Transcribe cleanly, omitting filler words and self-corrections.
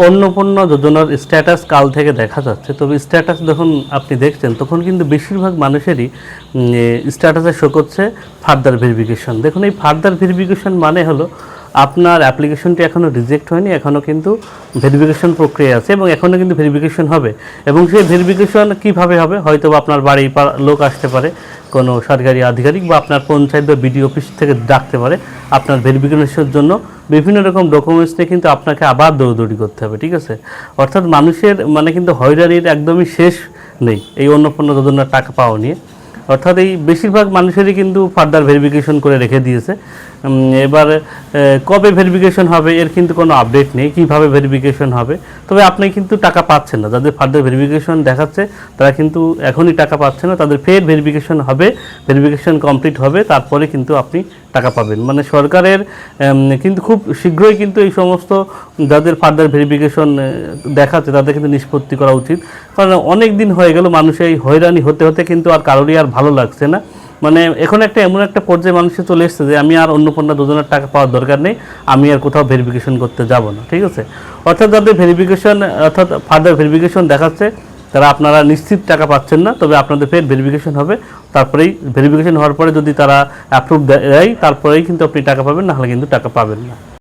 অন্নপূর্ণা যোজনার স্ট্যাটাস কাল থেকে দেখা যাচ্ছে, তবে স্ট্যাটাস যখন আপনি দেখছেন তখন কিন্তু বেশিরভাগ মানুষেরই স্ট্যাটাসে শো করছে ফার্দার ভেরিফিকেশন। দেখুন, এই ফার্দার ভেরিফিকেশন মানে হলো আপনার অ্যাপ্লিকেশনটি এখনও রিজেক্ট হয়নি, এখনও কিন্তু ভেরিফিকেশন প্রক্রিয়া আছে এবং এখনও কিন্তু ভেরিফিকেশন হবে। এবং সেই ভেরিফিকেশন কীভাবে হবে, হয়তো আপনার বাড়ির লোক আসতে পারে, কোনো সরকারি আধিকারিক বা আপনার পঞ্চায়েত বা বিডিও অফিস থেকে ডাকতে পারে আপনার ভেরিফিকেশনের জন্য। বিভিন্ন রকম ডকুমেন্টস নিয়ে কিন্তু আপনাকে আবার দৌড়দৌড়ি করতে হবে, ঠিক আছে। অর্থাৎ মানুষের কিন্তু হয়রানির একদমই শেষ নেই এই অন্নপূর্ণা যোজনার টাকা পাওয়া নিয়ে। অর্থাৎ এই বেশিরভাগ মানুষেরই কিন্তু ফার্দার ভেরিফিকেশন করে রেখে দিয়েছে। এবার কবে ভেরিফিকেশন হবে এর কিন্তু কোনো আপডেট নেই, কীভাবে ভেরিফিকেশন হবে। তবে আপনি কিন্তু টাকা পাচ্ছেন না, যাদের ফার্দার ভেরিফিকেশন দেখাচ্ছে তারা কিন্তু এখনই টাকা পাচ্ছে না, তাদের ফের ভেরিফিকেশন হবে, ভেরিফিকেশন কমপ্লিট হবে, তারপরে কিন্তু আপনি টাকা পাবেন। সরকারের কিন্তু খুব শীঘ্রই কিন্তু এই সমস্ত যাদের ফার্দার ভেরিফিকেশন দেখাচ্ছে তাদের কিন্তু নিষ্পত্তি করা উচিত। কারণ অনেক দিন হয়ে গেল মানুষ এই হয়রানি হতে হতে কিন্তু আর কারোরই আর ভালো লাগছে না। এখন এমন একটা পর্যায়ে মানুষে চলে এসছে যে আমি আর অন্নপূর্ণা যোজনার টাকা পাওয়ার দরকার নেই, আমি আর কোথাও ভেরিফিকেশন করতে যাব না, ঠিক আছে। অর্থাৎ যাদের অর্থাৎ ফার্দার ভেরিফিকেশন দেখাচ্ছে তারা আপনারা নিশ্চিত টাকা পাচ্ছেন না, তবে আপনাদের ফের ভেরিফিকেশন হবে, তারপরেই ভেরিফিকেশন হওয়ার পরে যদি তারা অ্যাপ্রুভ দেয় তারপরেই কিন্তু আপনি টাকা পাবেন, নাহলে কিন্তু টাকা পাবেন না।